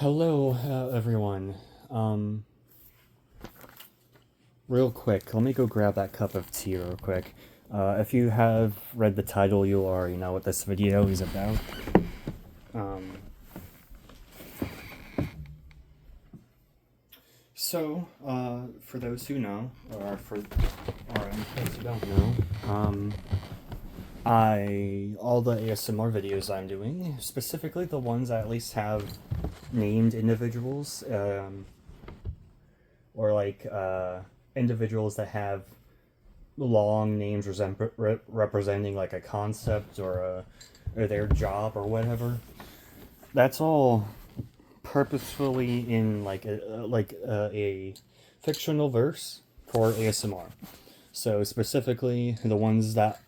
Hello, everyone. Real quick, let me go grab that cup of tea real quick. If you have read the title, you already know what this video is about. Um, for those who know, or in case you don't know, all the ASMR videos I'm doing, specifically the ones that at least have named individuals, or individuals that have long names representing like a concept or their job or whatever. That's all purposefully in a fictional verse for ASMR. So specifically, the ones that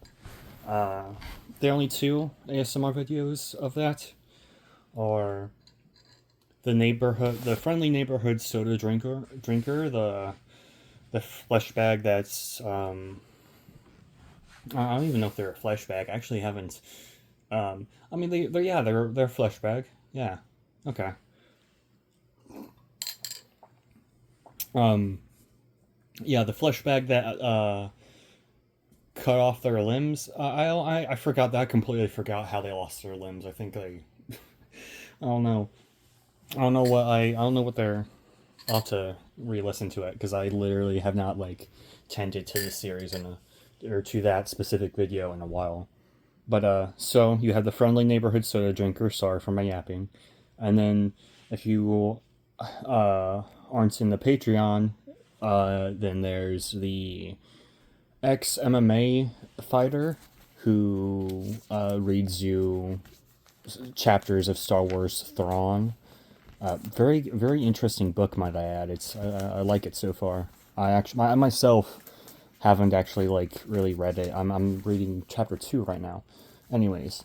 the only two ASMR videos of that are the friendly neighborhood soda drinker, the flesh bag that's I don't even know if they're a flesh bag. I actually haven't. I mean they're flesh bag. Yeah. Okay. Um, yeah, the flesh bag that cut off their limbs. I forgot that. I completely forgot how they lost their limbs. I think they. I don't know. I don't know what they're. I'll have to re-listen to it because I literally have not tended to the series or to that specific video in a while. But so you have the friendly neighborhood soda drinker. Sorry for my yapping, and then if you aren't in the Patreon, then there's the ex MMA fighter who reads you chapters of Star Wars Thrawn. Very very interesting book, might I add. I like it so far. I myself haven't actually really read it. I'm reading chapter 2 right now. Anyways,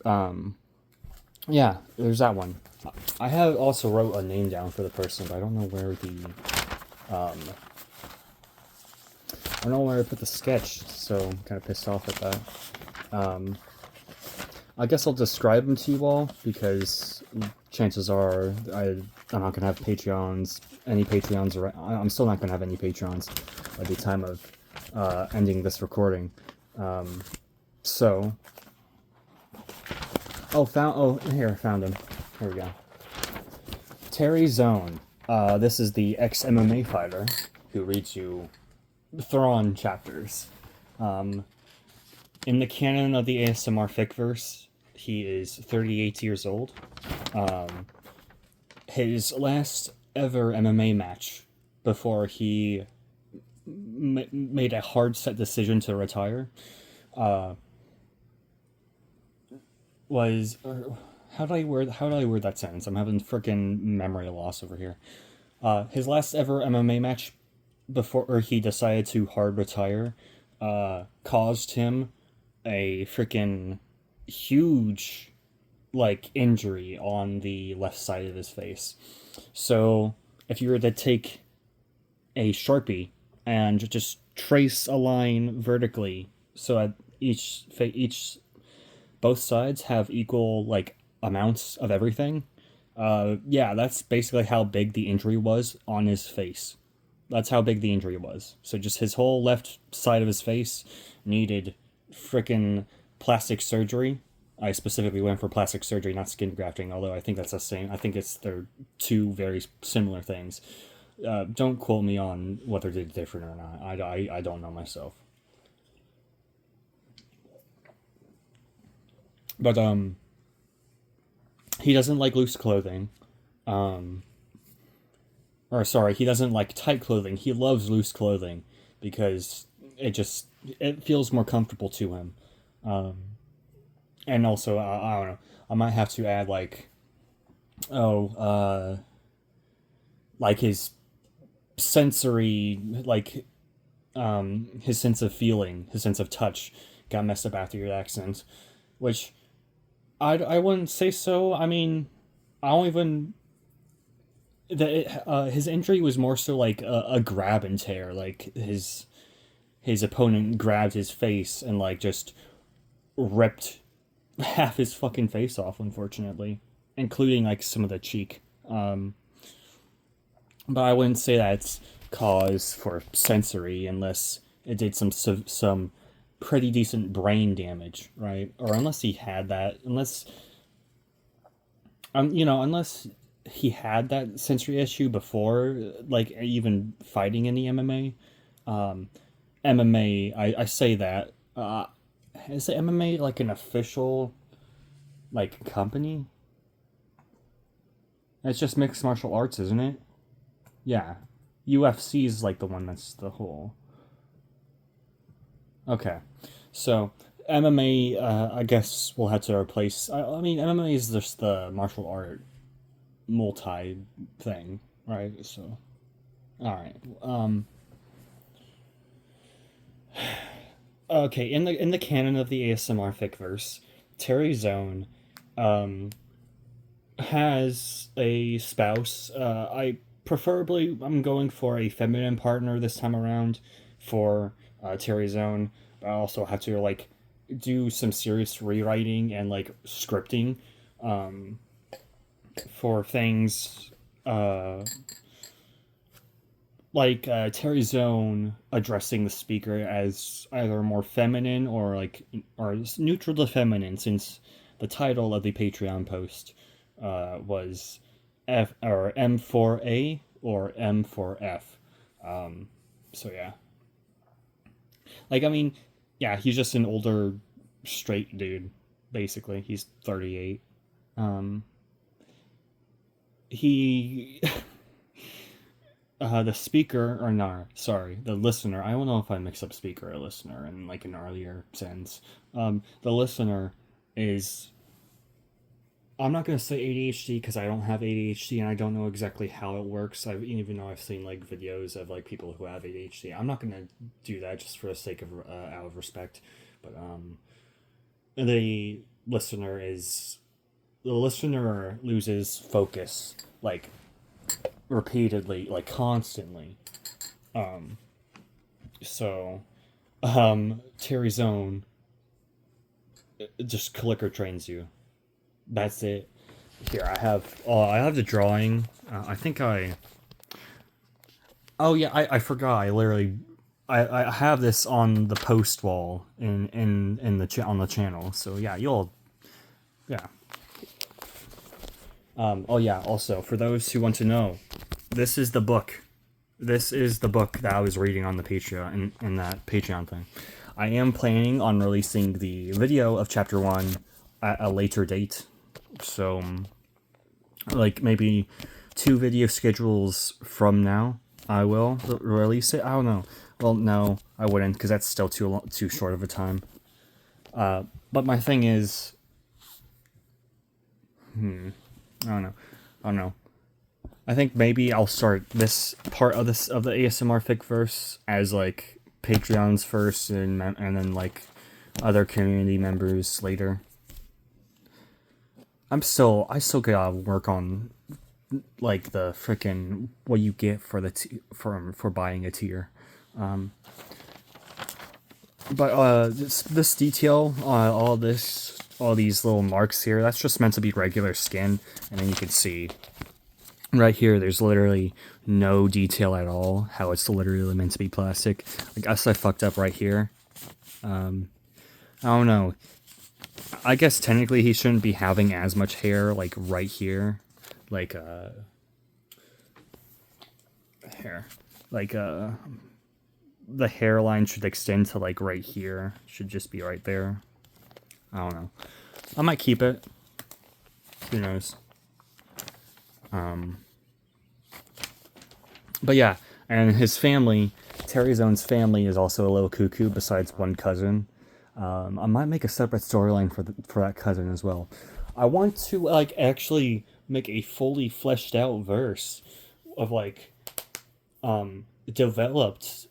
yeah, there's that one. I have also wrote a name down for the person, but I don't know where I don't know where I put the sketch, so I'm kind of pissed off at that. I guess I'll describe them to you all because chances are I'm not gonna have any Patreons, or I'm still not gonna have any Patreons by the time of ending this recording. So, found him. Here we go. Terry Zone. This is the ex MMA fighter who reads you Thrawn chapters. In the canon of the ASMR Ficverse, he is 38 years old. His last ever MMA match before he made a hard set decision to retire was how do I word that sentence? I'm having freaking memory loss over here. His last ever MMA match before he decided to hard retire caused him a freaking huge injury on the left side of his face. So if you were to take a Sharpie and just trace a line vertically so that both sides have equal amounts of everything, yeah, that's basically how big the injury was on his face. That's how big the injury was. So just his whole left side of his face needed frickin' plastic surgery. I specifically went for plastic surgery, not skin grafting, although I think that's the same. I think they're two very similar things. Don't quote me on whether they're different or not. I don't know myself. But he doesn't like loose clothing. Or sorry, he doesn't like tight clothing. He loves loose clothing because it feels more comfortable to him. And also, I don't know. I might have to add his sensory, his sense of feeling, his sense of touch got messed up after your accident, which I wouldn't say so. I mean, I don't even. His injury was more so like a grab and tear. Like his opponent grabbed his face and just ripped half his fucking face off, unfortunately, including some of the cheek. But I wouldn't say that's cause for sensory unless it did some pretty decent brain damage, right? Or unless he had that, unless he had that sensory issue before, like even fighting in the MMA. MMA, I say that. Is the MMA like an official like company? It's just mixed martial arts, isn't it? Yeah. UFC is like the one that's the whole. Okay. So MMA, I guess we'll have to replace. I mean, MMA is just the martial art multi thing, right? So, all right. Okay. In the canon of the ASMR Ficverse, Terry Zone, um, has a spouse. I'm going for a feminine partner this time around for Terry Zone. I also have to like do some serious rewriting and like scripting um, for things like Terry Zone addressing the speaker as either more feminine or neutral to feminine, since the title of the Patreon post was F or M4A or M4F. So yeah, like I mean, yeah, he's just an older straight dude. Basically, he's 38. Um, he the speaker, or no, sorry, the listener. I don't know if I mix up speaker or listener in like an earlier sense. The listener is. I'm not gonna say ADHD because I don't have ADHD and I don't know exactly how it works. Even though I've seen like videos of like people who have ADHD, I'm not gonna do that just for the sake of out of respect. But the listener is the listener loses focus like repeatedly, like constantly. Um, so Terry Zone just clicker trains you. That's it. Here I have the drawing. I think I. Oh yeah, I forgot. I have this on the post wall in on the channel. So yeah, you'll yeah. Oh yeah. Also, for those who want to know, this is the book. This is the book that I was reading on the Patreon in that Patreon thing. I am planning on releasing the video of chapter 1 at a later date. So like maybe 2 video schedules from now I will release it. I don't know. Well, no, I wouldn't because that's still too short of a time. But my thing is, I don't know. I don't know. I think maybe I'll start this part of the ASMR Ficverse as like Patreons first, and then like other community members later. I still gotta work on like the freaking what you get for for buying a tier. But this detail, all these little marks here, that's just meant to be regular skin, and then you can see right here, there's literally no detail at all. How it's literally meant to be plastic. I guess I fucked up right here. I don't know. I guess technically he shouldn't be having as much hair like right here, like hair, like the hairline should extend to like right here. Should just be right there. I don't know. I might keep it. Who knows? But yeah, and his family, Terry Zone's family, is also a little cuckoo. Besides one cousin, I might make a separate storyline for that cousin as well. I want to like actually make a fully fleshed out verse of like developed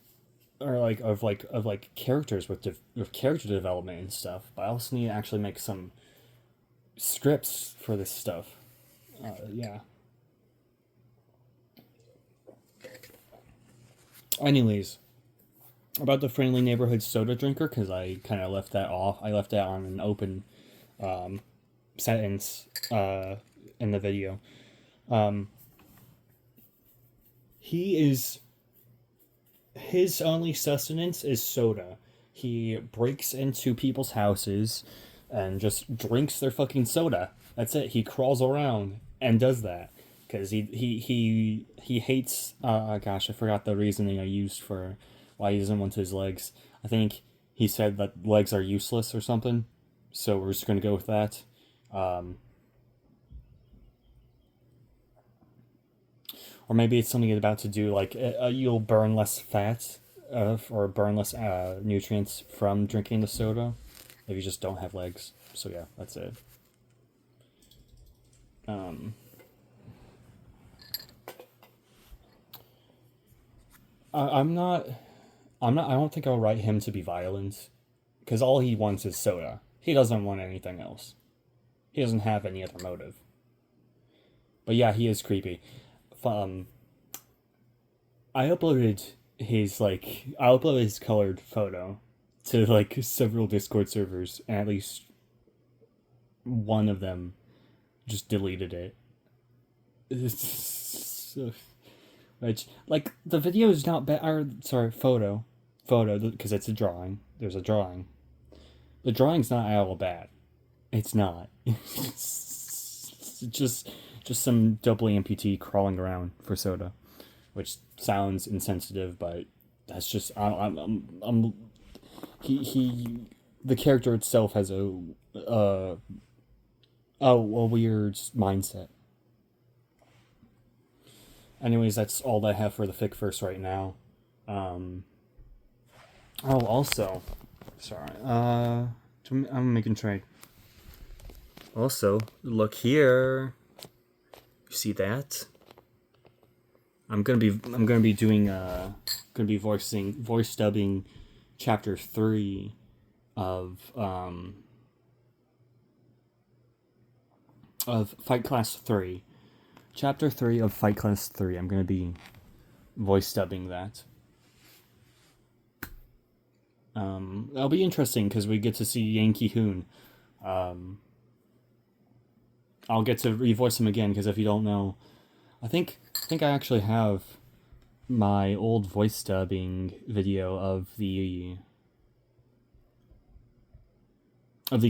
or like characters with character development and stuff. But I also need to actually make some scripts for this stuff. Yeah. Anyways, about the friendly neighborhood soda drinker, because I kind of left that off. I left that on an open sentence in the video. his only sustenance is soda. He breaks into people's houses and just drinks their fucking soda. That's it. He crawls around and does that because he hates. Gosh, I forgot the reasoning I used for why he doesn't want his legs. I think he said that legs are useless or something. So we're just gonna go with that. Um, or maybe it's something about to do like you'll burn less fat or burn less nutrients from drinking the soda if you just don't have legs. So yeah, that's it. Um, I'm not. I'm not. I don't think I'll write him to be violent, because all he wants is soda. He doesn't want anything else. He doesn't have any other motive. But yeah, he is creepy. Um, I uploaded his colored photo to like several Discord servers, and at least one of them just deleted it. Which, like, the video is not bad. Or sorry, photo, because it's a drawing. There's a drawing. The drawing's not at all bad. It's not. It's just some double amputee crawling around for soda, which sounds insensitive, but that's just I'm he the character itself has a weird mindset. Anyways, that's all I have for the Ficverse right now. Also, sorry. I'm making trade. Also, look here. You see that? I'm gonna be doing gonna be voice dubbing chapter 3 of Fight Class 3. Chapter 3 of Fight Class 3. I'm gonna be voice dubbing that. That'll be interesting because we get to see Yankee Hoon. I'll get to revoice him again because if you don't know, I think I actually have my old voice dubbing video of the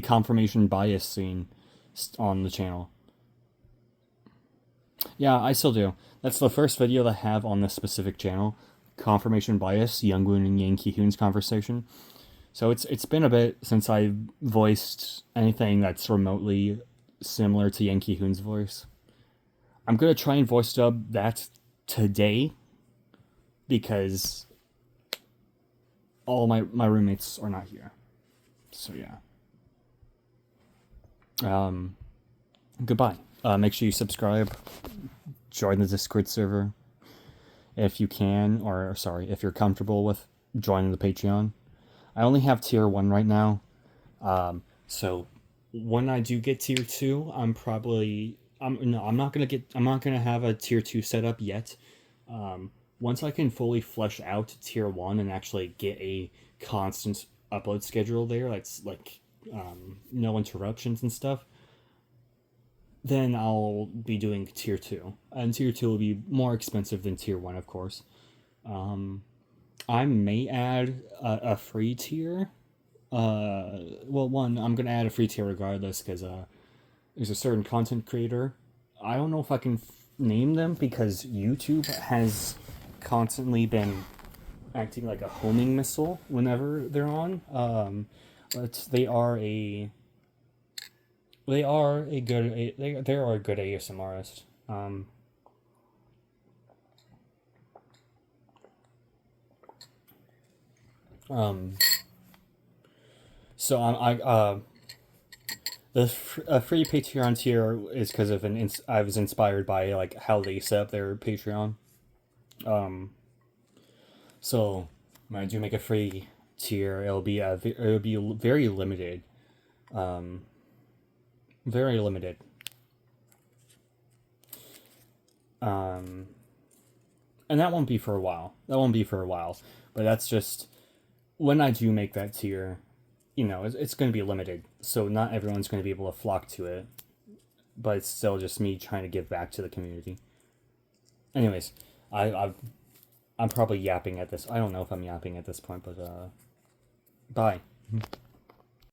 confirmation bias scene on the channel. Yeah, I still do. That's the first video that I have on this specific channel. Confirmation bias, Youngwoon and Yankee Hoon's conversation. So it's been a bit since I voiced anything that's remotely similar to Yankee Hoon's voice. I'm gonna try and voice dub that today because all my roommates are not here. So yeah. Goodbye. Make sure you subscribe. Join the Discord server if you can, or sorry, if you're comfortable with joining the Patreon. I only have tier 1 right now. So when I do get tier 2, I'm not gonna have a tier 2 set up yet. Once I can fully flesh out tier 1 and actually get a constant upload schedule there, that's like no interruptions and stuff, then I'll be doing tier 2. And tier 2 will be more expensive than tier 1, of course. I may add a free tier. I'm going to add a free tier regardless because there's a certain content creator. I don't know if I can name them because YouTube has constantly been acting like a homing missile whenever they're on. But they are a good ASMRist. So the free Patreon tier is because of I was inspired by like how they set up their Patreon. So when I do make a free tier, it'll be very limited. Very limited. And that won't be for a while. But that's just when I do make that tier. You know, it's going to be limited, so not everyone's going to be able to flock to it. But it's still just me trying to give back to the community. Anyways, I'm probably yapping at this. I don't know if I'm yapping at this point, but bye.